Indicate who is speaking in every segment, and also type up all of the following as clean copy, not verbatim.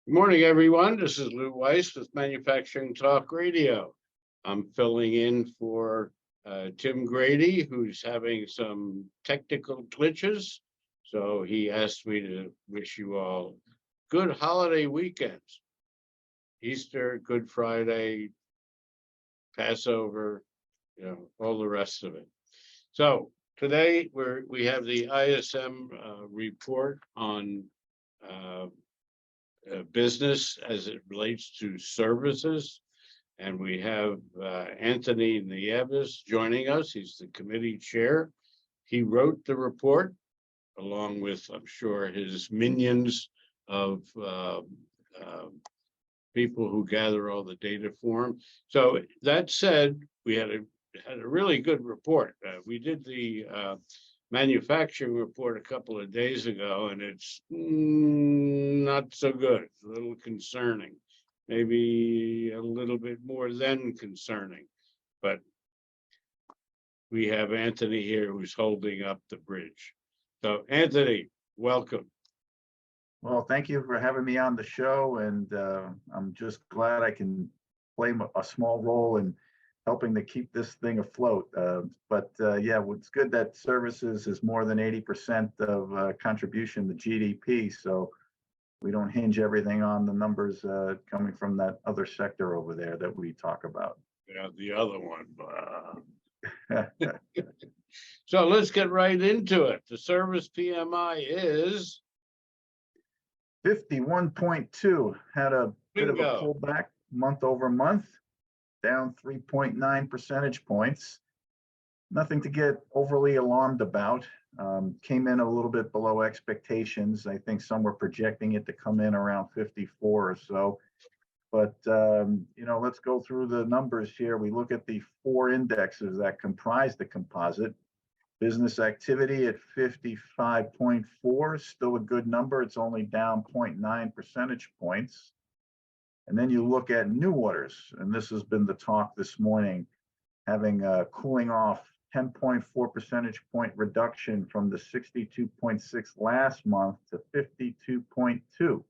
Speaker 1: Good morning, everyone. This is Lou Weiss with Manufacturing Talk Radio. I'm filling in for Tim Grady, who's having some technical glitches. So he asked me to wish you all good holiday weekends. Easter, Good Friday, Passover, all the rest of it. So today we have the ISM report on business as it relates to services. And we have Anthony Nieves joining us. He's the committee chair. He wrote the report along with, I'm sure, his minions of people who gather all the data for him. So that said, we had a really good report. We did the manufacturing report a couple of days ago, and it's not so good. It's a little concerning, maybe a little bit more than concerning. But we have Anthony here who's holding up the bridge. So Anthony, welcome.
Speaker 2: Well, thank you for having me on the show, and I'm just glad I can play a small role in helping to keep this thing afloat. But yeah, it's good that services is more than 80% of contribution to GDP. So we don't hinge everything on the numbers coming from that other sector over there that we talk about.
Speaker 1: Yeah, the other one. So let's get right into it. The service PMI is
Speaker 2: 51.2. Had a bit of a pullback month over month, down 3.9 percentage points. Nothing to get overly alarmed about. Came in a little bit below expectations. I think some were projecting it to come in around 54 or so. But, let's go through the numbers here. We look at the four indexes that comprise the composite. Business activity at 55.4, still a good number. It's only down 0.9 percentage points. And then you look at new orders, and this has been the talk this morning, having a cooling off 10.4 percentage point reduction from the 62.6 last month to 52.2.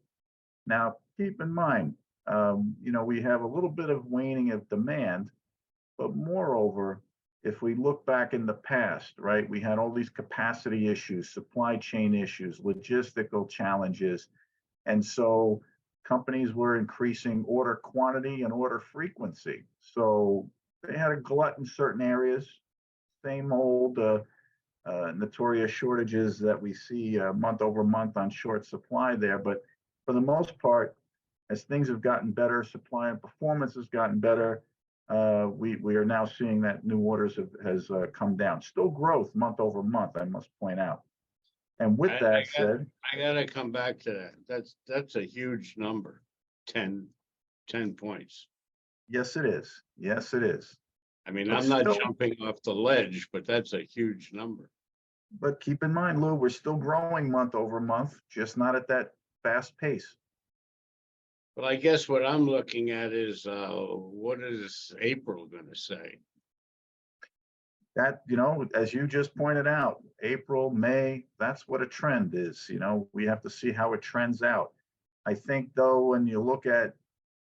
Speaker 2: Now, keep in mind, we have a little bit of waning of demand, but moreover, if we look back in the past, right, we had all these capacity issues, supply chain issues, logistical challenges. And so companies were increasing order quantity and order frequency. So they had a glut in certain areas, same old notorious shortages that we see month over month on short supply there. But for the most part, as things have gotten better, supply and performance has gotten better, we are now seeing that new orders has come down. Still growth month over month, I must point out. And with that said,
Speaker 1: I got to come back to that. That's a huge number, 10 points.
Speaker 2: Yes, it is. Yes, it is.
Speaker 1: I mean, I'm not jumping off the ledge, but that's a huge number.
Speaker 2: But keep in mind, Lou, we're still growing month over month, just not at that fast pace.
Speaker 1: Well, I guess what I'm looking at is what is April going to say?
Speaker 2: That, as you just pointed out, April, May, that's what a trend is. We have to see how it trends out. I think, though, when you look at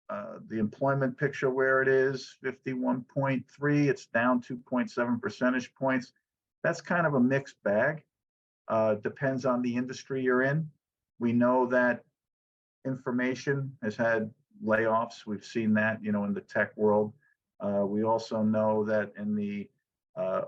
Speaker 2: the employment picture where it is, 51.3, it's down 2.7 percentage points. That's kind of a mixed bag. Depends on the industry you're in. We know that information has had layoffs. We've seen that, in the tech world. We also know that in the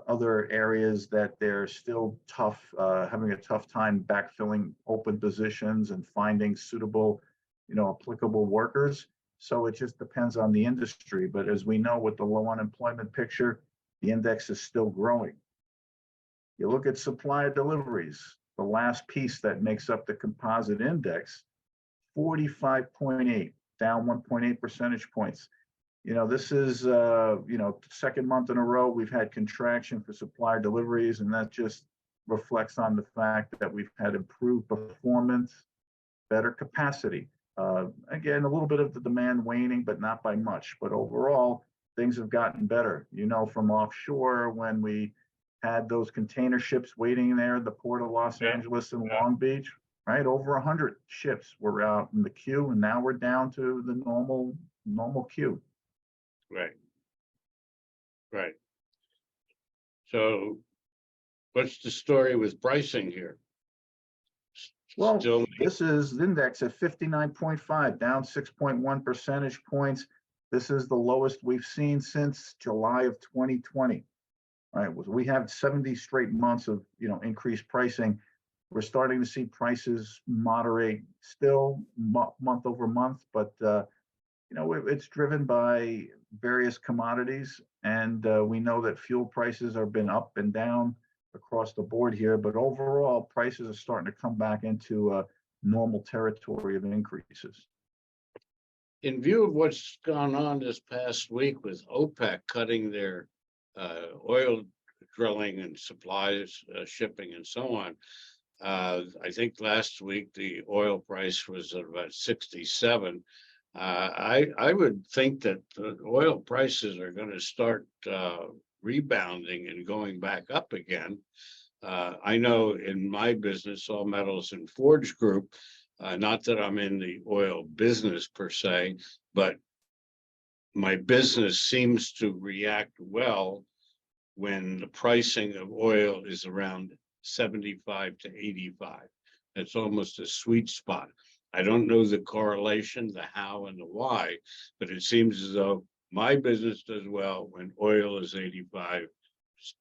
Speaker 2: other areas that they're still tough, having a tough time backfilling open positions and finding suitable, applicable workers. So it just depends on the industry. But as we know, with the low unemployment picture, the index is still growing. You look at supply deliveries, the last piece that makes up the composite index, 45.8, down 1.8 percentage points. This is, second month in a row we've had contraction for supplier deliveries, and that just reflects on the fact that we've had improved performance, better capacity. Again, a little bit of the demand waning, but not by much. But overall, things have gotten better. From offshore, when we had those container ships waiting there at the port of Los Angeles and Long Beach, right? Over 100 ships were out in the queue, and now we're down to the normal queue.
Speaker 1: Right, right. So what's the story with pricing here?
Speaker 2: Well,
Speaker 1: Still,
Speaker 2: this is the index at 59.5, down 6.1 percentage points. This is the lowest we've seen since July of 2020. Right, we have 70 straight months of increased pricing. We're starting to see prices moderate still month over month, but it's driven by various commodities, and we know that fuel prices have been up and down across the board here, but overall prices are starting to come back into a normal territory of increases.
Speaker 1: in view of what's gone on this past week with OPEC cutting their oil drilling and supplies, shipping and so on, I think last week the oil price was at about 67. I would think that the oil prices are going to start rebounding and going back up again. I know in my business, All Metals and Forge Group, not that I'm in the oil business per se, but my business seems to react well when the pricing of oil is around 75 to 85. That's almost a sweet spot. I don't know the correlation, the how and the why, but it seems as though my business does well when oil is 85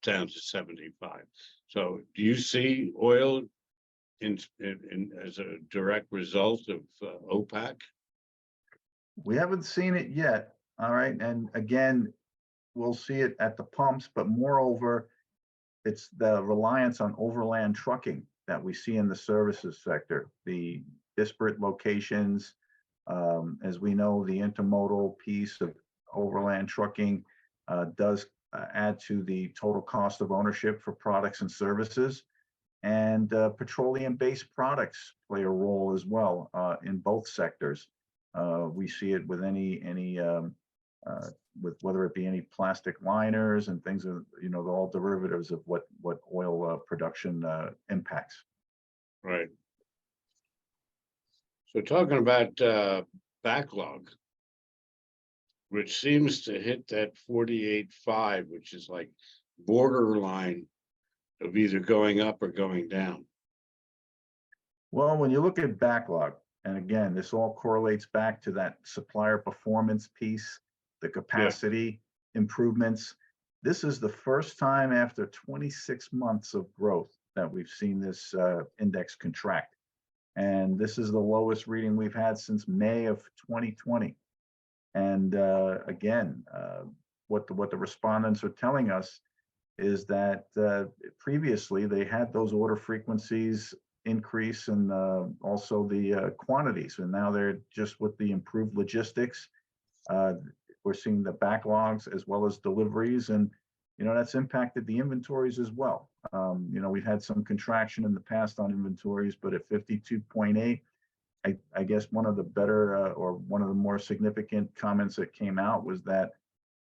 Speaker 1: down to 75. So do you see oil in as a direct result of OPEC?
Speaker 2: We haven't seen it yet. All right. And again, we'll see it at the pumps, but moreover, it's the reliance on overland trucking that we see in the services sector, the disparate locations. As we know, the intermodal piece of overland trucking does add to the total cost of ownership for products and services. And petroleum-based products play a role as well in both sectors. We see it with with whether it be any plastic liners and things of, they're all derivatives of what oil production impacts.
Speaker 1: Right. So talking about backlog, which seems to hit that 48.5, which is like borderline of either going up or going down.
Speaker 2: Well, when you look at backlog, and again, this all correlates back to that supplier performance piece, the capacity improvements. This is the first time after 26 months of growth that we've seen this index contract. And this is the lowest reading we've had since May of 2020. And again, what the respondents are telling us is that previously they had those order frequencies increase and also the quantities. And now they're just with the improved logistics. We're seeing the backlogs as well as deliveries, and that's impacted the inventories as well. We've had some contraction in the past on inventories, but at 52.8, I guess one of the better or one of the more significant comments that came out was that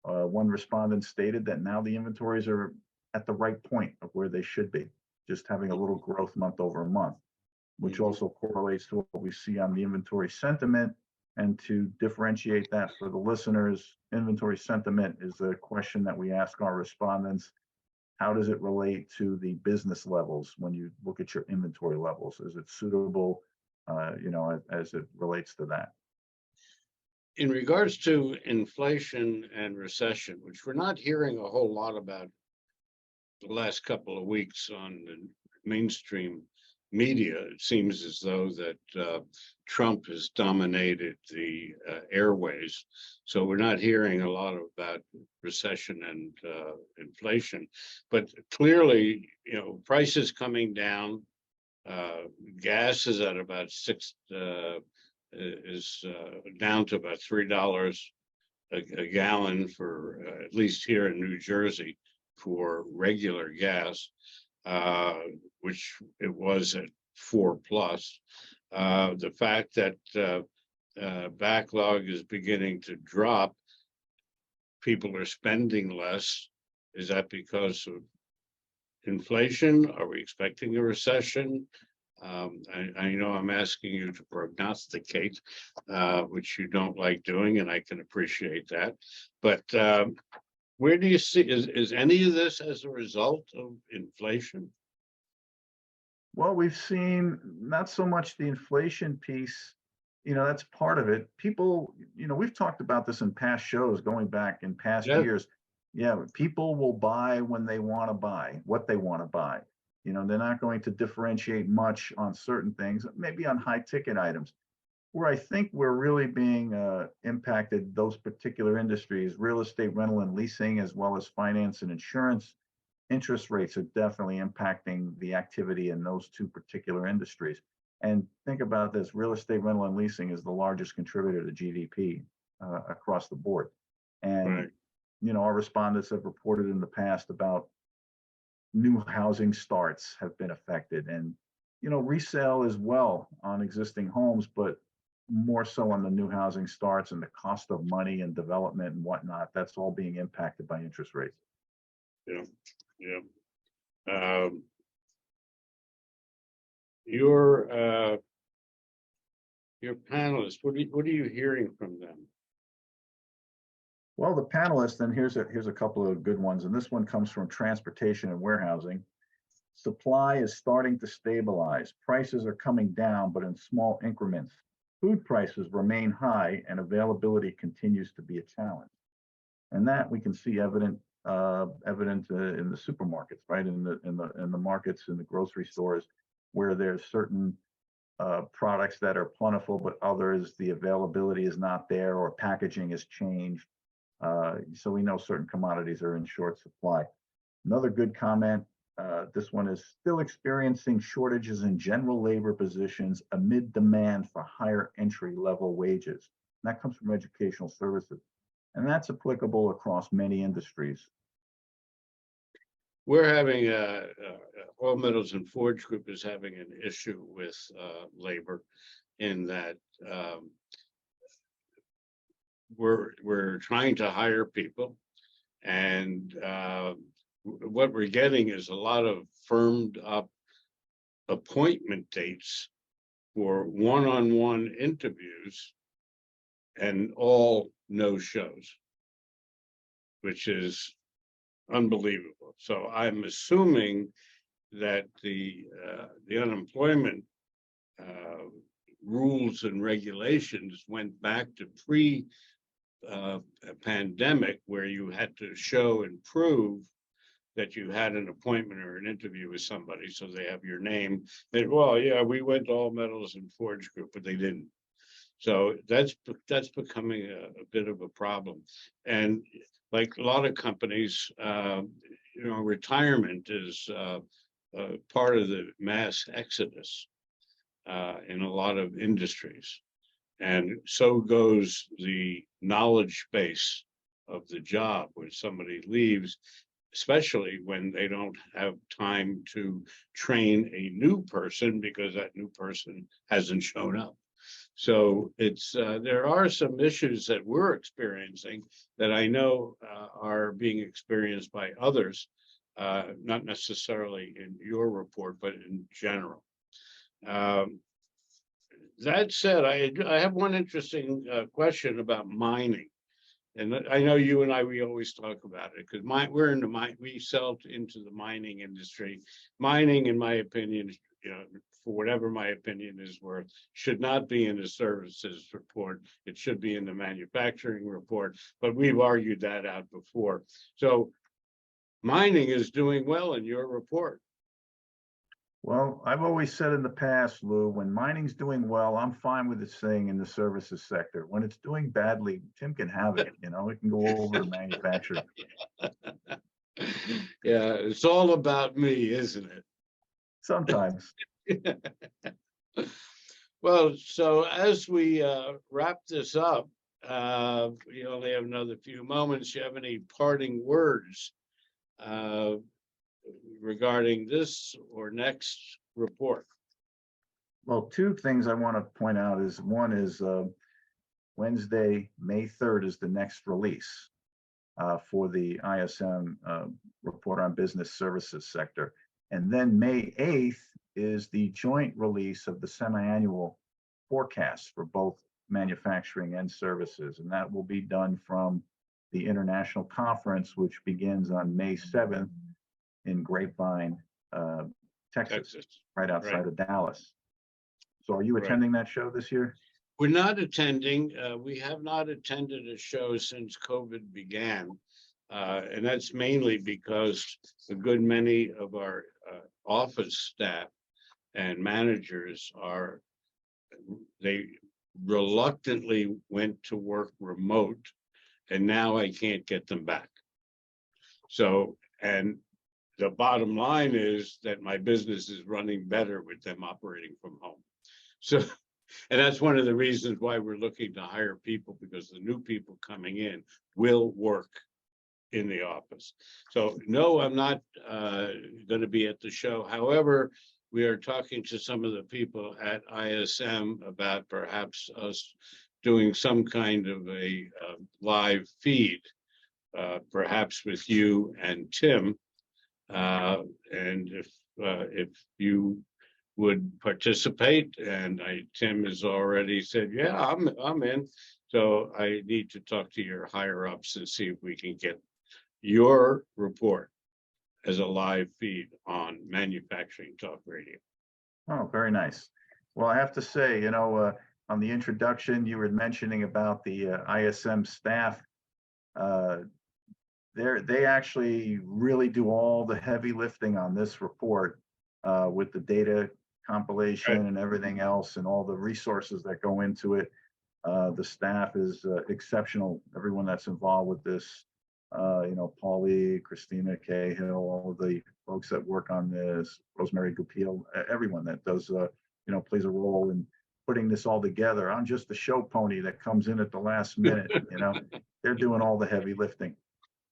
Speaker 2: one respondent stated that now the inventories are at the right point of where they should be, just having a little growth month over month, which also correlates to what we see on the inventory sentiment. And to differentiate that for the listeners, inventory sentiment is a question that we ask our respondents. How does it relate to the business levels when you look at your inventory levels? Is it suitable, as it relates to that?
Speaker 1: In regards to inflation and recession, which we're not hearing a whole lot about the last couple of weeks on the mainstream media, it seems as though that Trump has dominated the airways. So we're not hearing a lot about recession and inflation, but clearly, prices coming down. Gas is at about down to about $3 a gallon for at least here in New Jersey for regular gas, which it was at 4+. The fact that backlog is beginning to drop, people are spending less. Is that because of inflation? Are we expecting a recession? I know I'm asking you to prognosticate, which you don't like doing, and I can appreciate that. But where do you see, is any of this as a result of inflation?
Speaker 2: Well, we've seen not so much the inflation piece, that's part of it. People, we've talked about this in past shows going back in past
Speaker 1: Yeah,
Speaker 2: years. Yeah, people will buy when they want to buy, what they want to buy. They're not going to differentiate much on certain things, maybe on high ticket items. Where I think we're really being impacted, those particular industries, real estate, rental and leasing, as well as finance and insurance, interest rates are definitely impacting the activity in those two particular industries. And think about this, real estate, rental and leasing is the largest contributor to GDP across the board. And,
Speaker 1: right.
Speaker 2: our respondents have reported in the past about new housing starts have been affected and, resale as well on existing homes, but more so on the new housing starts and the cost of money and development and whatnot. That's all being impacted by interest rates.
Speaker 1: Yeah, yeah. Um, your your panelists, what are you hearing from them?
Speaker 2: Well, the panelists, and here's a couple of good ones, and this one comes from transportation and warehousing. Supply is starting to stabilize. Prices are coming down, but in small increments. Food prices remain high, and availability continues to be a challenge. And that we can see evident in the supermarkets, right? In the markets, in the grocery stores, where there's certain products that are plentiful, but others the availability is not there or packaging has changed. So we know certain commodities are in short supply. Another good comment, this one is still experiencing shortages in general labor positions amid demand for higher entry level wages. And that comes from educational services. And that's applicable across many industries.
Speaker 1: We're having All Metals and Forge Group is having an issue with labor in that we're trying to hire people, and what we're getting is a lot of firmed up appointment dates for one-on-one interviews and all no shows, which is unbelievable. So I'm assuming that the unemployment rules and regulations went back to pre-pandemic, where you had to show and prove that you had an appointment or an interview with somebody, so they have your name. That, well, yeah, we went to All Metals and Forge Group, but they didn't. So that's becoming a bit of a problem. And like a lot of companies, retirement is part of the mass exodus in a lot of industries. And so goes the knowledge base of the job when somebody leaves, especially when they don't have time to train a new person because that new person hasn't shown up. So it's there are some issues that we're experiencing that I know are being experienced by others, not necessarily in your report, but in general. That said, I have one interesting question about mining. And I know you and we always talk about it because we're in we sell into the mining industry. Mining, in my opinion, for whatever my opinion is worth, should not be in the services report. It should be in the manufacturing report, but we've argued that out before. So mining is doing well in your report.
Speaker 2: Well, I've always said in the past, Lou, when mining's doing well, I'm fine with it staying in the services sector. When it's doing badly, Tim can have it, it can go over to manufacturing.
Speaker 1: Yeah, it's all about me, isn't it?
Speaker 2: Sometimes.
Speaker 1: Well, so as we wrap this up, we only have another few moments. Do you have any parting words regarding this or next report?
Speaker 2: Well, two things I want to point out is one is Wednesday, May 3rd is the next release for the ISM report on business services sector. And then May 8th is the joint release of the semi-annual forecasts for both manufacturing and services. And that will be done from the international conference, which begins on May 7th in Grapevine, Texas, right outside of Dallas. So are you attending that show this year?
Speaker 1: We're not attending. We have not attended a show since COVID began. And that's mainly because a good many of our office staff and managers they reluctantly went to work remote, and now I can't get them back. So, and the bottom line is that my business is running better with them operating from home. So, and that's one of the reasons why we're looking to hire people, because the new people coming in will work in the office. So no, I'm not going to be at the show. However, we are talking to some of the people at ISM about perhaps us doing some kind of a live feed, perhaps with you and Tim. And if you would participate, and Tim has already said, yeah, I'm in. So I need to talk to your higher ups and see if we can get your report as a live feed on Manufacturing Talk Radio.
Speaker 2: Oh, very nice. Well, I have to say, you know, on the introduction, you were mentioning about the ISM staff. They actually really do all the heavy lifting on this report with the data compilation and everything else, and all the resources that go into it. The staff is exceptional. Everyone that's involved with this, you know, Paulie, Christina Cahill, all of the folks that work on this, Rosemary Gupil, everyone that does, you know, plays a role in putting this all together. I'm just the show pony that comes in at the last minute. You know, they're doing all the heavy lifting.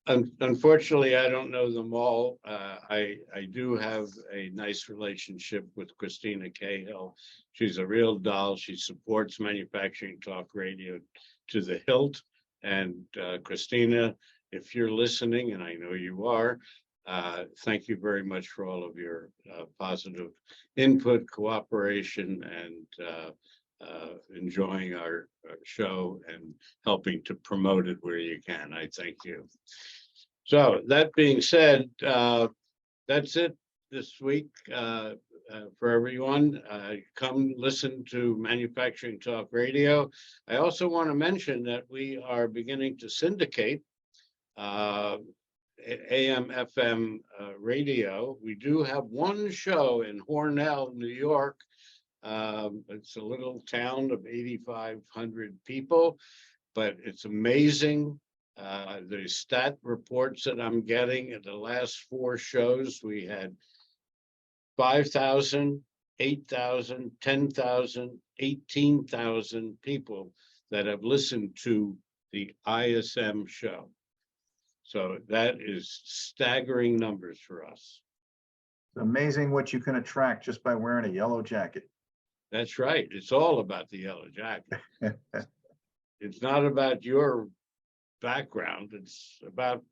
Speaker 1: Unfortunately, I don't know them all. I do have a nice relationship with Christina Cahill. She's a real doll. She supports Manufacturing Talk Radio to the hilt. And Christina, if you're listening, and I know you are, thank you very much for all of your positive input, cooperation, and enjoying our show and helping to promote it where you can. I thank you. So that being said, that's it this week for everyone. Come listen to Manufacturing Talk Radio. I also want to mention that we are beginning to syndicate AM FM radio. We do have one show in Hornell, New York. It's a little town of 8,500 people, but it's amazing. The stat reports that I'm getting at the last 4 shows, we had 5,000, 8,000, 10,000, 18,000 people that have listened to the ISM show. So that is staggering numbers for us.
Speaker 2: It's amazing what you can attract just by wearing a yellow jacket.
Speaker 1: That's right. It's all about the yellow jacket. It's not about your background. It's about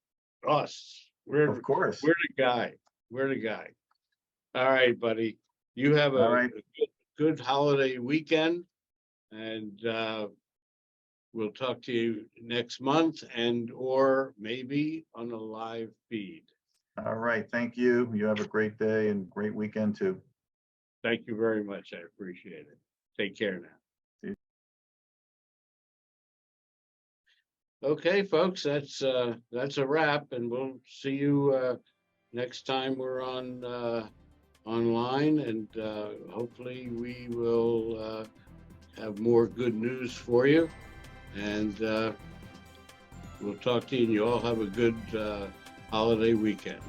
Speaker 1: us.
Speaker 2: Of course.
Speaker 1: We're the guy. We're the guy. All right, buddy. You have a good holiday weekend, and we'll talk to you next month, and or maybe on a live feed.
Speaker 2: All right. Thank you. You have a great day and great weekend too.
Speaker 1: Thank you very much. I appreciate it. Take care now. Okay, folks, that's a wrap, and we'll see you next time we're on online, and hopefully we will have more good news for you, and we'll talk to you, and you all have a good holiday weekend.